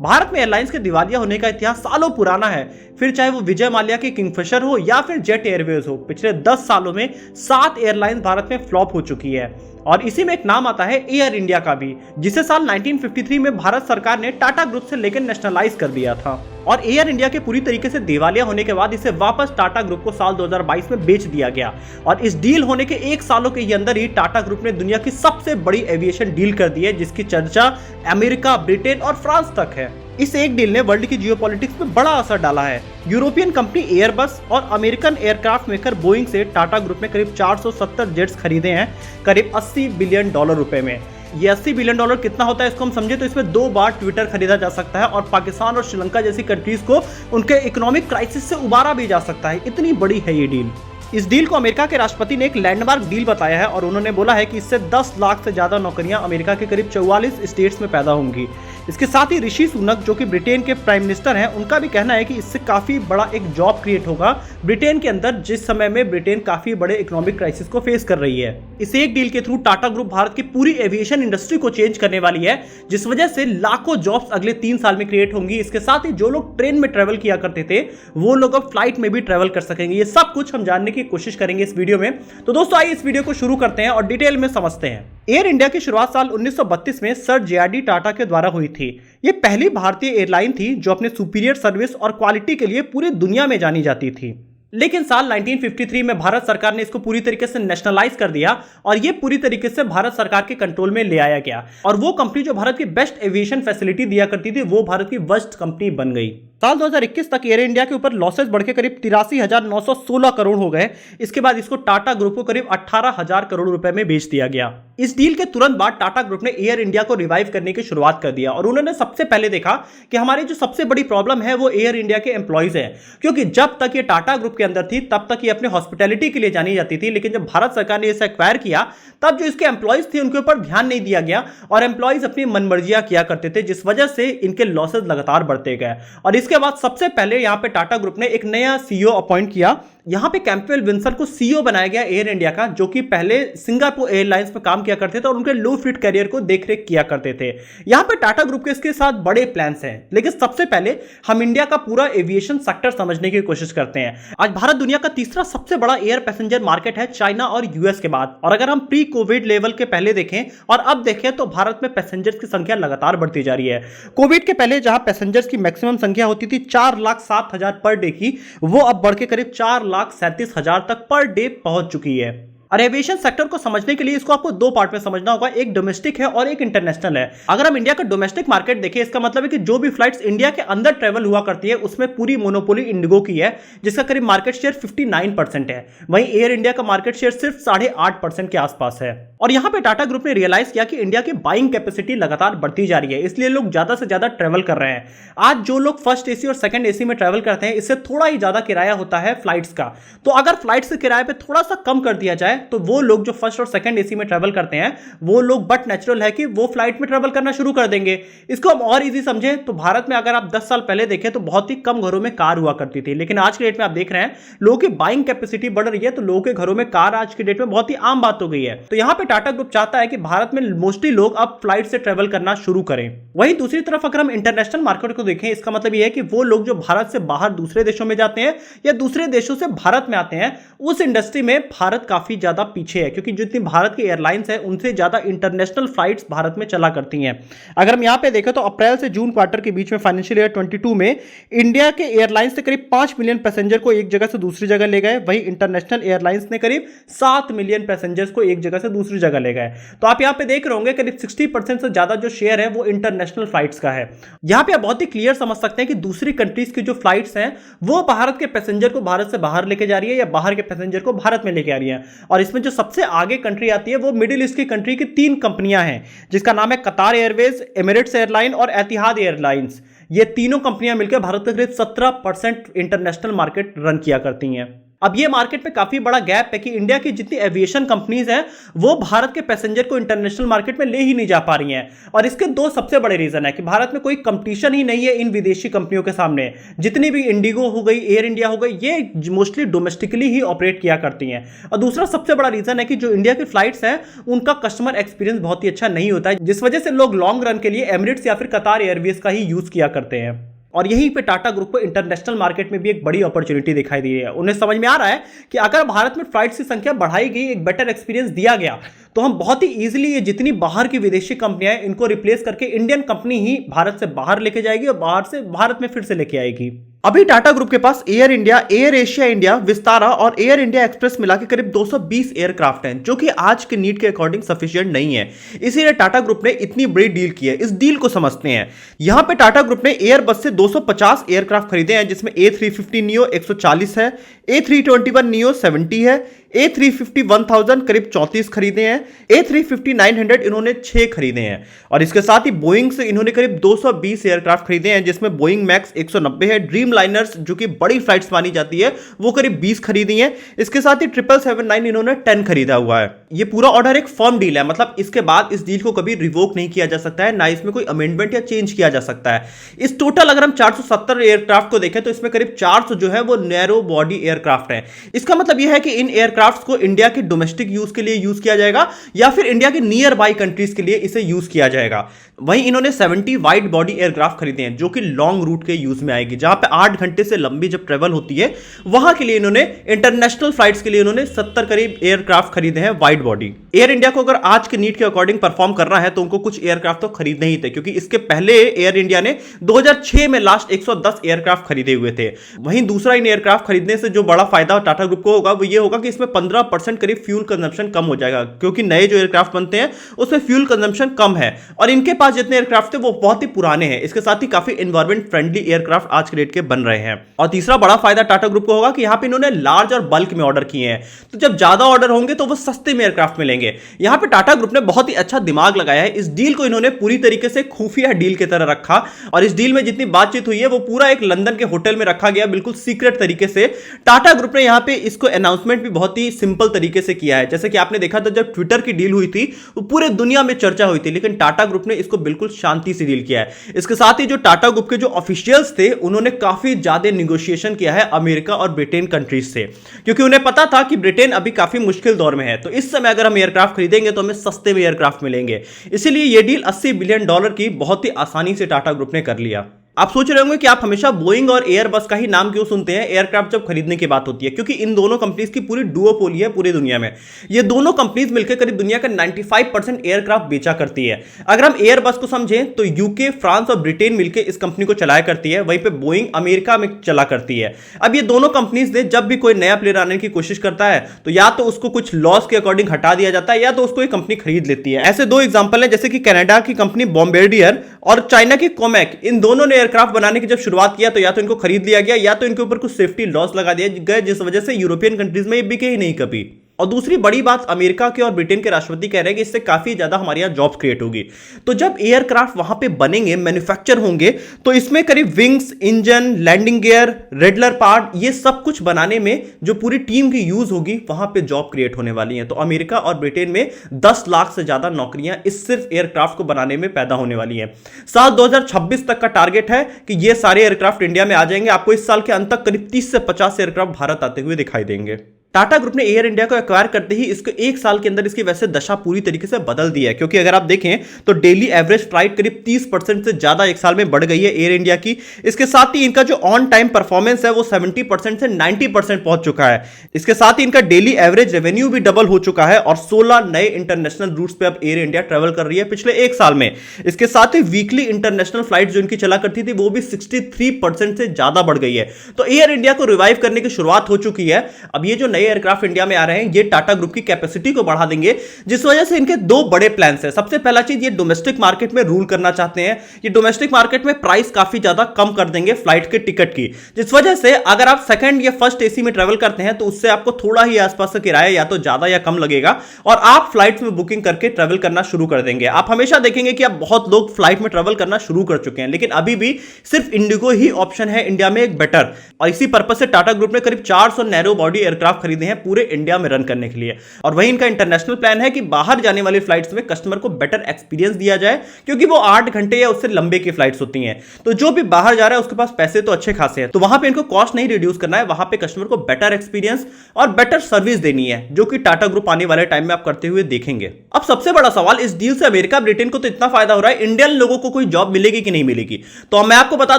भारत में एयरलाइंस के दिवालिया होने का इतिहास सालों पुराना है। फिर चाहे वो विजय माल्या की किंगफिशर हो या फिर जेट एयरवेज हो, पिछले 10 सालों में 7 एयरलाइंस भारत में फ्लॉप हो चुकी है। और इसी में एक नाम आता है एयर इंडिया का भी, जिसे साल 1953 में भारत सरकार ने टाटा ग्रुप से लेकर नेशनलाइज कर दिया था। और एयर इंडिया के पूरी तरीके से दिवालिया होने के बाद इसे वापस टाटा ग्रुप को साल 2022 में बेच दिया गया। और इस डील होने के 1 सालों के ही अंदर ही टाटा ग्रुप ने दुनिया की सबसे बड़ी एविएशन डील कर दी है, जिसकी चर्चा अमेरिका, ब्रिटेन और फ्रांस तक है। इस एक डील ने वर्ल्ड की जियोपॉलिटिक्स में बड़ा असर डाला है। यूरोपियन कंपनी एयरबस और अमेरिकन एयरक्राफ्ट मेकर बोइंग से टाटा ग्रुप ने करीब 470 जेट्स खरीदे हैं, करीब $80 बिलियन रुपए में। ये $80 बिलियन कितना होता है इसको हम समझे तो इसमें 2 बार ट्विटर खरीदा जा सकता है और पाकिस्तान और श्रीलंका जैसी कंट्रीज को उनके इकोनॉमिक क्राइसिस से उबारा भी जा सकता है। इतनी बड़ी है ये डील। इस डील को अमेरिका के राष्ट्रपति ने एक लैंडमार्क डील बताया है और उन्होंने बोला है कि इससे 10 लाख से ज्यादा नौकरियां अमेरिका के करीब 44 स्टेट्स में पैदा होंगी। इसके साथ ही ऋषि सुनक, जो कि ब्रिटेन के प्राइम मिनिस्टर हैं, उनका भी कहना है कि इससे काफी बड़ा एक जॉब क्रिएट होगा ब्रिटेन के अंदर, जिस समय में ब्रिटेन काफी बड़े इकोनॉमिक क्राइसिस को फेस कर रही है। इस एक डील के थ्रू टाटा ग्रुप भारत की पूरी एविएशन इंडस्ट्री को चेंज करने वाली है, जिस वजह से लाखों जॉब्स अगले 3 साल में क्रिएट होंगी। इसके साथ ही जो लोग ट्रेन में ट्रेवल किया करते थे वो लोग अब फ्लाइट में भी ट्रेवल कर सकेंगे। ये सब कुछ हम जानने की कोशिश करेंगे इस वीडियो में। तो दोस्तों आइए इस वीडियो को शुरू करते हैं और डिटेल में समझते हैं। एयर इंडिया की शुरुआत साल 1932 में सर जे.आर.डी. टाटा के द्वारा हुई थी। ये पहली भारतीय एयरलाइन थी जो अपने सुपीरियर सर्विस और क्वालिटी के लिए पूरी दुनिया में जानी जाती थी। लेकिन साल 1953 में भारत सरकार ने इसको पूरी तरीके से नेशनलाइज कर दिया और ये पूरी तरीके से भारत सरकार के कंट्रोल में ले आया गया। और वो कंपनी जो भारत की बेस्ट एविएशन फैसिलिटी दिया करती थी वो भारत की वर्स्ट कंपनी बन गई। साल 2021 तक एयर इंडिया के ऊपर लॉसेस बढ़ के करीब 83,916 करोड़ हो गए। इसके बाद इसको टाटा ग्रुप को करीब 18,000 करोड़ रुपए में बेच दिया गया। इस डील के तुरंत बाद टाटा ग्रुप ने एयर इंडिया को रिवाइव करने की शुरुआत कर दिया और उन्होंने सबसे पहले देखा कि हमारी जो सबसे बड़ी प्रॉब्लम है वो एयर इंडिया के एम्प्लॉइज है। क्योंकि जब तक ये टाटा ग्रुप के अंदर थी तब तक ये अपने हॉस्पिटैलिटी के लिए जानी जाती थी, लेकिन जब भारत सरकार ने इसे एक्वायर किया तब जो इसके एम्प्लॉइज थे उनके ऊपर ध्यान नहीं दिया गया और एम्प्लॉइज अपनी मनमर्जियां किया करते थे, जिस वजह से इनके लॉसेस लगातार बढ़ते गए। और इसके बाद सबसे पहले यहां पे टाटा ग्रुप ने एक नया सीईओ अपॉइंट किया। यहां पे कैंपबेल विंसन को सीईओ बनाया गया एयर इंडिया का, जो कि पहले सिंगापुर एयरलाइंस में काम किया करते थे और उनके लो फ्लीट कैरियर को देखरेख किया करते थे। यहां पे टाटा ग्रुप के इसके साथ बड़े प्लान्स हैं, लेकिन सबसे पहले हम इंडिया का पूरा एविएशन सेक्टर समझने की कोशिश करते हैं। आज भारत दुनिया का तीसरा सबसे बड़ा एयर पैसेंजर मार्केट है, चाइना और यूएस के बाद। और अगर हम प्री कोविड लेवल के पहले देखें और अब देखें तो भारत में पैसेंजर्स की संख्या लगातार बढ़ती जा रही है। कोविड के पहले जहां पैसेंजर्स की मैक्सिमम संख्या होती थी 4,07,000 पर डे की, वो अब बढ़ के करीब 4,37,000 तक पर डे पहुंच चुकी है। और एविएशन सेक्टर को समझने के लिए इसको आपको 2 पार्ट में समझना होगा, एक डोमेस्टिक है और एक इंटरनेशनल है। अगर हम इंडिया का डोमेस्टिक मार्केट देखें, इसका मतलब है कि जो भी फ्लाइट्स इंडिया के अंदर ट्रेवल हुआ करती है उसमें पूरी मोनोपोली इंडिगो की है, जिसका करीब मार्केट शेयर 59% है। वहीं एयर इंडिया का मार्केट शेयर सिर्फ 8.5% के आसपास है। और यहां पे टाटा ग्रुप ने रियलाइज किया कि इंडिया की बाइंग कैपेसिटी लगातार बढ़ती जा रही है, इसलिए लोग ज्यादा से ज्यादा ट्रेवल कर रहे हैं। आज जो लोग फर्स्ट एसी और सेकंड एसी में ट्रेवल करते हैं, इससे थोड़ा ही ज्यादा किराया होता है फ्लाइट्स का। तो अगर फ्लाइट्स के किराए पे थोड़ा सा कम कर दिया जाए तो वो लोग जो फर्स्ट और सेकंड एसी में ट्रेवल करते हैं वो लोग बट नेचुरल है कि वो फ्लाइट में ट्रेवल करना शुरू कर देंगे। इसको हम और इजी समझें तो भारत में अगर आप 10 साल पहले देखें तो बहुत ही कम घरों में कार हुआ करती थी, लेकिन आज के डेट में आप देख रहे हैं लोगों की बाइंग कैपेसिटी बढ़ रही है, तो लोगों के घरों में कार आज के डेट में बहुत ही आम बात हो गई है। तो यहां पे टाटा ग्रुप चाहता है कि भारत में मोस्टली लोग अब फ्लाइट से ट्रेवल करना शुरू करें। वहीं दूसरी तरफ अगर हम इंटरनेशनल मार्केट को देखें, इसका मतलब यह है कि वो लोग जो भारत से बाहर दूसरे देशों में जाते हैं या दूसरे देशों से भारत में आते हैं, उस इंडस्ट्री में भारत काफी ज्यादा पीछे है, क्योंकि जितनी भारत की एयरलाइंस है उनसे ज्यादा इंटरनेशनल फ्लाइट्स भारत में चला करती हैं। अगर हम यहां पे देखें तो अप्रैल से जून क्वार्टर के बीच में फाइनेंशियल ईयर 22 में इंडिया के एयरलाइंस से करीब 5 मिलियन पैसेंजर को एक जगह से दूसरी जगह ले गए। वहीं इंटरनेशनल एयरलाइंस ने करीब 7 मिलियन पैसेंजर्स को एक जगह से दूसरी जगह ले गए। तो आप यहां पे देख रहे होंगे करीब 60% से ज्यादा जो शेयर है वो इंटरनेशनल फ्लाइट्स का है। यहां पे आप बहुत ही क्लियर समझ सकते हैं कि दूसरी कंट्रीज की जो फ्लाइट्स हैं वो भारत के पैसेंजर को भारत से बाहर लेके जा रही है या बाहर के पैसेंजर को भारत में लेके आ रही है। और इसमें जो सबसे आगे कंट्री आती है वो मिडिल ईस्ट की कंट्री की 3 कंपनियां हैं, जिसका नाम है कतार एयरवेज, एमिरेट्स एयरलाइन और एतिहाद एयरलाइंस। ये तीनों कंपनियां मिलकर भारत का करीब 17% इंटरनेशनल मार्केट रन किया करती हैं। अब ये मार्केट में काफी बड़ा गैप है कि इंडिया की जितनी एविएशन कंपनीज हैं वो भारत के पैसेंजर को इंटरनेशनल मार्केट में ले ही नहीं जा पा रही हैं। और इसके दो सबसे बड़े रीजन है कि भारत में कोई कंपटीशन ही नहीं है इन विदेशी कंपनियों के सामने। जितनी भी इंडिगो हो गई, एयर इंडिया हो गई, ये मोस्टली डोमेस्टिकली ही ऑपरेट किया करती हैं। और दूसरा सबसे बड़ा रीजन है कि जो इंडिया की फ्लाइट्स हैं उनका कस्टमर एक्सपीरियंस बहुत ही अच्छा नहीं होता है, जिस वजह से लोग लॉन्ग रन के लिए एमिरेट्स या फिर कतार एयरवेज का ही यूज किया करते हैं। और यहीं पे टाटा ग्रुप को इंटरनेशनल मार्केट में भी एक बड़ी अपॉर्चुनिटी दिखाई दी है। उन्हें समझ में आ रहा है कि अगर भारत में फ्लाइट्स की संख्या बढ़ाई गई, एक बेटर एक्सपीरियंस दिया गया, तो हम बहुत ही इजीली ये जितनी बाहर की विदेशी कंपनियां हैं इनको रिप्लेस करके इंडियन कंपनी ही भारत से बाहर लेके जाएगी और बाहर से भारत में फिर से लेके आएगी। अभी टाटा ग्रुप के पास Air India, Air Asia India, Vistara और एयर इंडिया एक्सप्रेस मिला के करीब 220 एयरक्राफ्ट हैं, जो कि आज के नीड के अकॉर्डिंग सफिशिएंट नहीं है। इसीलिए टाटा ग्रुप ने इतनी बड़ी डील की है। इस डील को समझते हैं। यहां पे टाटा ग्रुप ने एयरबस से 250 एयरक्राफ्ट खरीदे हैं, जिसमें A350 नियो 140 है, A321 नियो 70 है, A350-1000 करीब 34 खरीदे हैं, A350-900 इन्होंने 6 खरीदे हैं। और इसके साथ ही बोइंग से इन्होंने करीब 220 एयरक्राफ्ट खरीदे हैं, जिसमें बोइंग मैक्स 190 है, ड्रीम लाइनर्स जो कि बड़ी फ्लाइट्स मानी जाती है वो करीब 20 खरीदी हैं। इसके साथ ही 777-9 इन्होंने 10 खरीदा हुआ है। ये पूरा ऑर्डर एक फर्म डील है, मतलब इसके बाद इस डील को कभी रिवोक नहीं किया जा सकता है, ना इसमें कोई अमेंडमेंट या चेंज किया जा सकता है। इस टोटल अगर हम 470 एयरक्राफ्ट को देखें तो इसमें करीब 400 जो है वो नैरो बॉडी एयरक्राफ्ट है। इसका मतलब यह है कि इन एयरक्राफ्ट को इंडिया के डोमेस्टिक यूज के लिए यूज किया जाएगा या फिर इंडिया के नियर बाई कंट्रीज के लिए इसे यूज किया जाएगा। वहीं इन्होंने 70 वाइड बॉडी एयरक्राफ्ट खरीदे हैं, जो कि लॉन्ग रूट के यूज में आएगी, जहां पे 8 घंटे से लंबी जब ट्रेवल होती है वहां के लिए इन्होंने इंटरनेशनल फ्लाइट्स के लिए इन्होंने 70 करीब एयरक्राफ्ट खरीदे हैं वाइड बॉडी। एयर इंडिया को अगर आज के नीड के अकॉर्डिंग परफॉर्म करना है तो उनको कुछ एयरक्राफ्ट तो खरीदने ही थे, क्योंकि इसके पहले एयर इंडिया ने 2006 में लास्ट 110 एयरक्राफ्ट खरीदे हुए थे। वहीं दूसरा इन एयरक्राफ्ट खरीदने से जो बड़ा फायदा टाटा ग्रुप को होगा वो ये होगा कि इसमें 15% करीब फ्यूल कंजम्पशन कम हो जाएगा, क्योंकि नए जो एयरक्राफ्ट बनते हैं उसमें फ्यूल कंजम्पशन कम है और इनके पास जितने एयरक्राफ्ट थे वो बहुत ही पुराने हैं। इसके साथ ही काफी एनवायरमेंट फ्रेंडली एयरक्राफ्ट आज के डेट के बन रहे हैं। और तीसरा बड़ा फायदा टाटा ग्रुप को होगा कि यहां पे इन्होंने लार्ज और बल्क में ऑर्डर किए हैं, तो जब ज्यादा ऑर्डर होंगे तो वो सस्ते में एयरक्राफ्ट मिलेंगे। यहां पे टाटा ग्रुप ने बहुत ही अच्छा दिमाग लगाया है। इस डील को इन्होंने पूरी तरीके से खुफिया डील की तरह रखा और इस डील में जितनी बातचीत हुई है वो पूरा एक लंदन के होटल में रखा गया, बिल्कुल सीक्रेट तरीके से। टाटा ग्रुप ने यहां पे इसको अनाउंसमेंट भी बहुत ही सिंपल तरीके से किया है। जैसे कि आपने देखा था जब ट्विटर की डील हुई थी वो पूरे दुनिया में चर्चा हुई थी, लेकिन टाटा ग्रुप ने इसको बिल्कुल शांति से डील किया है। इसके साथ ही जो टाटा ग्रुप के जो ऑफिशियल्स थे उन्होंने काफी ज्यादा निगोशिएशन किया है अमेरिका और ब्रिटेन कंट्रीज से, क्योंकि उन्हें पता था कि ब्रिटेन अभी काफी मुश्किल दौर में है, तो इस समय अगर हम एयरक्राफ्ट खरीदेंगे तो हमें सस्ते में एयरक्राफ्ट मिलेंगे। इसीलिए यह डील $80 बिलियन की बहुत ही आसानी से टाटा ग्रुप ने कर लिया। आप सोच रहे होंगे कि आप हमेशा बोइंग और एयरबस का ही नाम क्यों सुनते हैं एयरक्राफ्ट जब खरीदने की बात होती है, क्योंकि इन दोनों कंपनीज की पूरी डुओपोली है पूरी दुनिया में। ये दोनों कंपनीज मिलकर करीब दुनिया का 95% एयरक्राफ्ट बेचा करती है। अगर हम एयरबस को समझें तो यूके, फ्रांस और ब्रिटेन मिलकर इस कंपनी को चलाया करती है, वहीं पे बोइंग अमेरिका में चला करती है। अब ये दोनों कंपनीज ने जब भी कोई नया प्लेयर आने की कोशिश करता है तो या तो उसको कुछ लॉस के अकॉर्डिंग हटा दिया जाता है या तो उसको एक कंपनी खरीद लेती है। ऐसे दो एग्जांपल हैं, जैसे कि कनाडा की कंपनी बॉम्बार्डियर और चाइना की कोमैक। इन दोनों ने एयरक्राफ्ट बनाने की जब शुरुआत किया तो या तो इनको खरीद लिया गया या तो इनके ऊपर कुछ सेफ्टी लॉस लगा दिया गया, जिस वजह से यूरोपियन कंट्रीज में ये बिके ही नहीं कभी। और दूसरी बड़ी बात, अमेरिका के और ब्रिटेन के राष्ट्रपति कह रहे हैं कि इससे काफी ज्यादा हमारे यहां जॉब्स क्रिएट होगी। तो जब एयरक्राफ्ट वहां पे बनेंगे, मैन्युफैक्चर होंगे, तो इसमें करीब wings, engine, landing gear, rudder part, ये सब कुछ बनाने में जो पूरी टीम की यूज होगी वहां पे जॉब क्रिएट होने वाली है। तो अमेरिका और ब्रिटेन में 10 लाख से ज्यादा नौकरियां इस सिर्फ एयरक्राफ्ट को बनाने में पैदा होने वाली है। साल 2026 तक का टारगेट है कि ये सारे एयरक्राफ्ट इंडिया में आ जाएंगे। आपको इस साल के अंत तक करीब 30 से 50 एयरक्राफ्ट भारत आते हुए दिखाई देंगे। टाटा ग्रुप ने एयर इंडिया को एक्वायर करते ही इसको एक साल के अंदर इसकी वैसे दशा पूरी तरीके से बदल दी है, क्योंकि अगर आप देखें तो डेली एवरेज फ्लाइट करीब 30% से ज्यादा एक साल में बढ़ गई है एयर इंडिया की। इसके साथ ही इनका जो ऑन टाइम परफॉर्मेंस है वो 70% से 90% पहुंच चुका है। इसके साथ ही इनका डेली एवरेज रेवेन्यू भी डबल हो चुका है और 16 नए इंटरनेशनल रूट्स पे अब एयर इंडिया ट्रेवल कर रही है पिछले एक साल में। इसके साथ ही वीकली इंटरनेशनल फ्लाइट जो इनकी चला करती थी वो भी 63% से ज्यादा बढ़ गई है। तो एयर इंडिया को रिवाइव करने की शुरुआत हो चुकी है। अब ये जो नए एयरक्राफ्ट इंडिया में आ रहे हैं ये टाटा ग्रुप की कैपेसिटी को बढ़ा देंगे, जिस वजह से इनके दो बड़े प्लान्स हैं। सबसे पहला चीज, ये डोमेस्टिक मार्केट में रूल करना चाहते हैं। ये डोमेस्टिक मार्केट में प्राइस काफी ज्यादा कम कर देंगे फ्लाइट के टिकट की, जिस वजह से अगर आप सेकंड या फर्स्ट एसी में ट्रेवल करते हैं तो उससे आपको थोड़ा ही आसपास का किराया या तो ज्यादा या कम लगेगा और आप फ्लाइट्स में बुकिंग करके ट्रेवल करना शुरू कर देंगे। आप हमेशा देखेंगे कि अब बहुत लोग फ्लाइट में ट्रेवल करना शुरू कर चुके हैं, लेकिन अभी भी सिर्फ इंडिगो ही ऑप्शन है इंडिया में एक बेटर। और इसी पर्पस से टाटा ग्रुप ने करीब 400 नैरो बॉडी एयरक्राफ्ट खरीदे हैं पूरे इंडिया में रन करने के लिए। और वही इनका इंटरनेशनल प्लान है कि बाहर जाने वाली फ्लाइट्स में कस्टमर को बेटर एक्सपीरियंस दिया जाए, क्योंकि वो 8 घंटे या उससे लंबे की फ्लाइट्स होती हैं। तो जो भी बाहर जा रहा है उसके पास पैसे तो अच्छे खासे हैं, तो वहां पे इनको कॉस्ट नहीं रिड्यूस करना है, वहां पे कस्टमर को बेटर एक्सपीरियंस और बेटर सर्विस देनी है, जो कि टाटा ग्रुप आने वाले टाइम में आप करते हुए देखेंगे। अब सबसे बड़ा सवाल, इस डील से अमेरिका ब्रिटेन को तो इतना फायदा हो रहा है, इंडियन लोगों को कोई जॉब मिलेगी कि नहीं मिलेगी? तो मैं आपको बता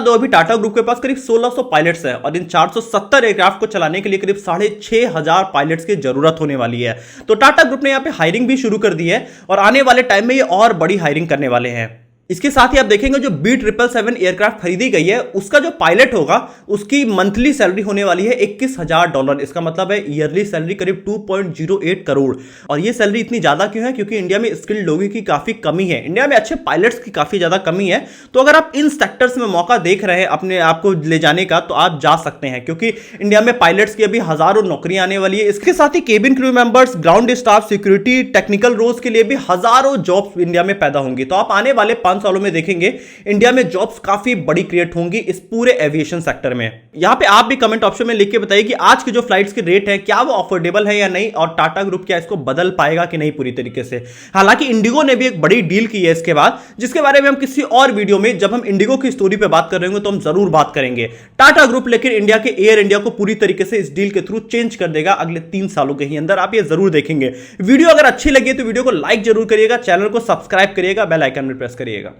दूं, अभी टाटा ग्रुप के पास करीब 1600 पायलट्स हैं और इन 470 एयरक्राफ्ट को चलाने के लिए करीब 6500 पायलट्स की जरूरत होने वाली है। तो टाटा ग्रुप ने यहां पे हायरिंग भी शुरू कर दी है और आने वाले टाइम में ये और बड़ी हायरिंग करने वाले हैं। इसके साथ ही आप देखेंगे जो B777 एयरक्राफ्ट खरीदी गई है उसका जो पायलट होगा उसकी मंथली सैलरी होने वाली है $21,000। इसका मतलब है ईयरली सैलरी करीब 2.08 करोड़। और ये सैलरी इतनी ज्यादा क्यों है? क्योंकि इंडिया में स्किल्ड लोगों की काफी कमी है, इंडिया में अच्छे पायलट्स की काफी ज्यादा कमी है। तो अगर आप इन सेक्टर्स में मौका देख रहे हैं अपने आप को ले जाने का तो आप जा सकते हैं, क्योंकि इंडिया में पायलट्स की अभी हजारों नौकरियां आने वाली है। इसके साथ ही cabin crew members, ground staff, security, technical roles के लिए भी हजारों जॉब्स इंडिया में पैदा होंगी। तो आप आने वाले 5 सालों में देखेंगे इंडिया में जॉब्स काफी बड़ी क्रिएट होंगी इस पूरे एविएशन सेक्टर में। यहां पे आप भी कमेंट ऑप्शन में लिख के बताइए कि आज के जो फ्लाइट्स के रेट है क्या वो अफोर्डेबल है या नहीं, और टाटा ग्रुप क्या इसको बदल पाएगा कि नहीं पूरी तरीके से। हालांकि इंडिगो ने भी एक बड़ी डील की है इसके बाद, जिसके बारे में हम किसी और वीडियो में जब हम इंडिगो की स्टोरी पे बात कर रहे होंगे तो हम जरूर बात करेंगे। टाटा ग्रुप लेकिन इंडिया के एयर इंडिया को पूरी तरीके से इस डील के थ्रू चेंज कर देगा अगले 3 सालों के ही अंदर। आप ये जरूर देखेंगे। वीडियो अगर अच्छी लगी तो वीडियो को लाइक जरूर करिएगा, चैनल को सब्सक्राइब करिएगा, बेल आइकन में प्रेस करिएगा।